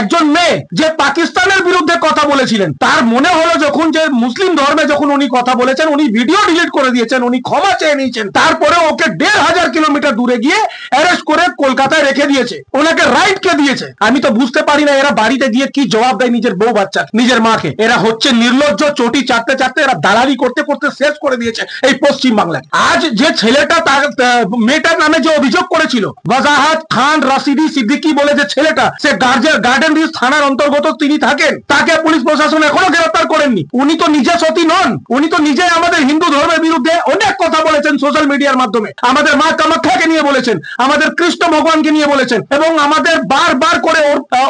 একজন মেয়ে যে পাকিস্তানের বিরুদ্ধে কথা বলেছিলেন, তার মনে হলো যখন যে মুসলিম ধর্মে যখন উনি কথা বলেছেন, উনি ভিডিও ডিলিট করে দিয়েছেন, উনি ক্ষমা চেয়ে নিয়েছেন, তারপরে ওকে 1500 কিলোমিটার দূরে গিয়ে অ্যারেস্ট করে কলকাতায় রেখে দিয়েছে। ওনাকে রাইট কে দিয়েছে? আমি তো বুঝতে পারি না এরা বাড়িতে গিয়ে কি জবাব দেয় নিজের বউ বাচ্চা, নিজের মাকে। এরা হচ্ছে নির্লজ্জ, চটি চাটতে চাটতে এরা দালালি করতে করতে শেষ করে দিয়েছে এই পশ্চিম বাংলায়। আজ যে ছেলেটা তার মেয়েটার নামে যে অভিযোগ করেছিল, ওয়াজাহাত খান রাশিদি সিদ্দিকী বলে যে ছেলেটা, সে গার্ডেন রিচ থানার অন্তর্গত তিনি থাকেন, তাকে পুলিশ প্রশাসন এখনো গ্রেফতার করেননি। উনি তো নিজে সতী নন, উনি তো নিজে আমাদের হিন্দু ধর্মের বিরুদ্ধে অনেক কথা বলেছেন সোশ্যাল মিডিয়ার মাধ্যমে। আমাদের মা কামাখ্যাকে নিয়ে বলেছেন, আমাদের কৃষ্ণ ভগবানকে নিয়ে বলেছেন, এবং আমাদের বারবার করে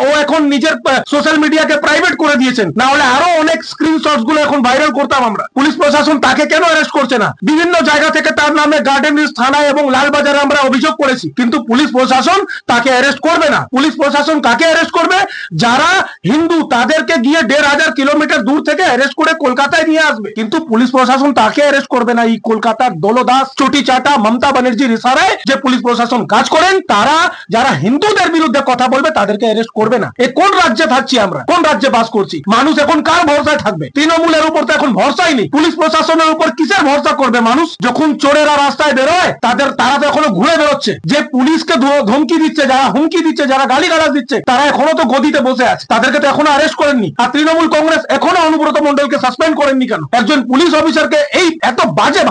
ও এখন নিজের সোশ্যাল মিডিয়াকে প্রাইভেট করে দিয়েছেন। না হলে আরো অনেক স্ক্রিনশটস গুলো এখন ভাইরাল করতাম আমরা। পুলিশ প্রশাসন তাকে কেন অ্যারেস্ট করছে না? বিভিন্ন জায়গা থেকে তার নামে গার্ডেন রিচ থানায় এবং লালবাজারে আমরা অভিযোগ করেছি, কিন্তু পুলিশ প্রশাসন তাকে অ্যারেস্ট করবে না। পুলিশ প্রশাসন কাকে অ্যারেস্ট করবে? যারা হিন্দু তাদেরকে গিয়ে 1500 কিলোমিটার দূর থেকে অ্যারেস্ট করে কলকাতায় নিয়ে আসবে, কিন্তু পুলিশ প্রশাসন তাকে অ্যারেস্ট করবে না। এই কলকাতার দলদাস চটি চাটা মমতা ব্যানার্জির ইশারায় যে পুলিশ প্রশাসন কাজ করেন, তারা যারা হিন্দুদের বিরুদ্ধে কথা বলবে তাদেরকে অ্যারেস্ট করবে না। এ কোন রাজ্যে থাকছি আমরা? কোন রাজ্যে বাস করছি? মানুষ এখন কার ভরসায় থাকবে? তৃণমূলের উপর তো এখন ভরসাই নেই। পুলিশ প্রশাসনের উপর কিসের ভরসা করবে মানুষ? যখন চোরেরা রাস্তায় বেরোয় তারা তো এখনো ঘুরে বেরোচ্ছে। যে পুলিশকে ধমকি দিচ্ছে, যারা হুমকি দিচ্ছে, যারা গালিগালাজ দিচ্ছে, তারা এখনো তো গদিতে বসে আছে, তাদেরকে তো এখনো অ্যারেস্ট করেননি। আর তৃণমূল কংগ্রেস এখনো অনুব্রত মন্ডলকে সাসপেন্ড করেননি কেন? একজন পুলিশ অফিসারকে এই এত বাজে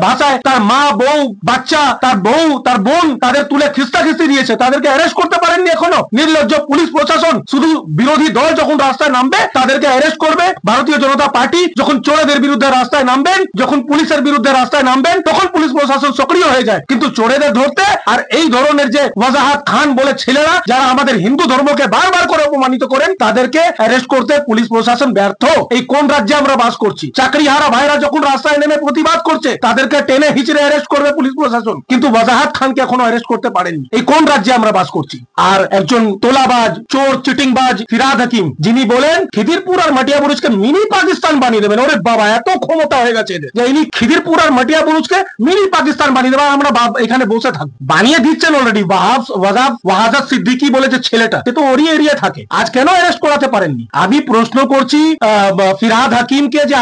ভাষায় তার মা, বউ, বাচ্চা, তার বউ, তার বোন, তাদের তুলে খিস্তি দিয়েছে, তাদেরকে অ্যারেস্ট করতে পারেননি এখনো। নির্লজ্জ পুলিশ প্রশাসন। শুধু বিরোধী দল যখন রাস্তায় নামবে তাদেরকে অ্যারেস্ট করবে। ভারতীয় জনতা পার্টি যখন চোরেদের বিরুদ্ধে রাস্তায় নামবেন, যখন পুলিশের বিরুদ্ধে রাস্তায় নামবেন, তখন পুলিশ প্রশাসন সক্রিয় হয়ে যায়। কিন্তু চোরেদের ধরতে আর এই ধরনের যে ওয়াজাহাত খান বলে ছেলেরা যারা আমাদের হিন্দু ধর্মকে বারবার করে অপমানিত করেন, তাদেরকে অ্যারেস্ট করতে পুলিশ প্রশাসন ব্যর্থ। এই কোন রাজ্যে আমরা বাস করছি? চাকরিহারা ভাইরা যখন রাস্তায় নেমে প্রতিবাদ করছে, তাদেরকে টেনে হিচড়ে অ্যারেস্ট করবে পুলিশ প্রশাসন, কিন্তু ওয়াজাহাত খানকে এখনো অ্যারেস্ট করতে পারেননি। এই কোন রাজ্যে আমরা বাস করছি? আর একজন তোলাবাজ, চোর, চিটিংবাজ ফিরহাদ হাকিম, যিনি বলেন খিদিরপুর আর মাটিয়া বুরুজকে মিনি পাকিস্তান বানিয়ে দেবেন। ওরে বাবা, এত ক্ষমতা হয়ে গেছে যে ইনি খিদিরপুর আর মাটিয়া বুরুজকে মিনি পাকিস্তান বানিয়ে দেবেন, আমরা এখানে বসে থাকবো। বানিয়ে দিচ্ছেন অলরেডি। ওয়াহাজাত সিদ্দিকী বলে যে ছেলেটা, সে তো ওরই এরিয়া থাকে, আজ কেন অ্যারেস্ট করাতে পারেননি? আমি প্রশ্ন করছি ফিরহাদ হাকিমকে যে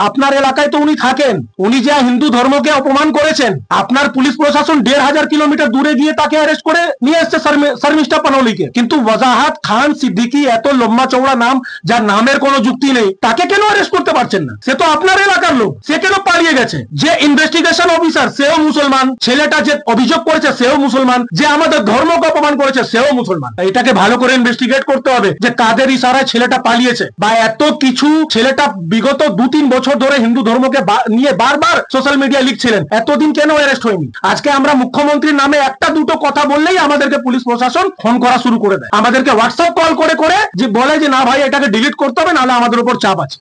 আপনার এলাকায় তো উনি থাকেন, উনি যে হিন্দু ধর্মকে অপমান করেছেন, আপনার পুলিশ প্রশাসন 1500 কিলোমিটার দূরে গিয়ে তাকে অ্যারেস্ট করে নিয়ে এসছে শর্মিষ্ঠা পানোলিকে, কিন্তু ওয়াজাহাত খান সিদ্দিকী এত লম্বা চৌড়া নাম, যার নামের কোনো যুক্তি নেই, তাকে কেন অ্যারেস্ট করতে পারছেন না? সে তো আপনার এলাকার লোক, সে কেন পালিয়ে গেছে? যে ইনভেস্টিগেশন অফিসার সেও মুসলমান, ছেলেটা যে অভিযোগ করেছে সেও মুসলমান, যে আমাদের ধর্মকে অপমান করেছে সেও মুসলমান। এটাকে ভালো করে ইনভেস্টিগেট করতে হবে যে কাদের ইশারায় ছেলেটা পালিয়েছে, বা এত কিছু ছেলেটা বিগত 2-3 বছর ধরে হিন্দু ধর্মকে নিয়ে বারবার সোশ্যাল মিডিয়া লিখছিলেন, এতদিন কেন অ্যারেস্ট হয়নি? আজকে আমরা মুখ্যমন্ত্রীর নামে একটা দুটো কথা বললেই আমাদেরকে পুলিশ প্রশাসন ফোন করা শুরু করে দেয়, আমাদেরকে হোয়াটসঅ্যাপ কল করে করে যে বলে যে না ভাই এটাকে ডিলিট করতে হবে, নাহলে আমাদের উপর চাপ আছে।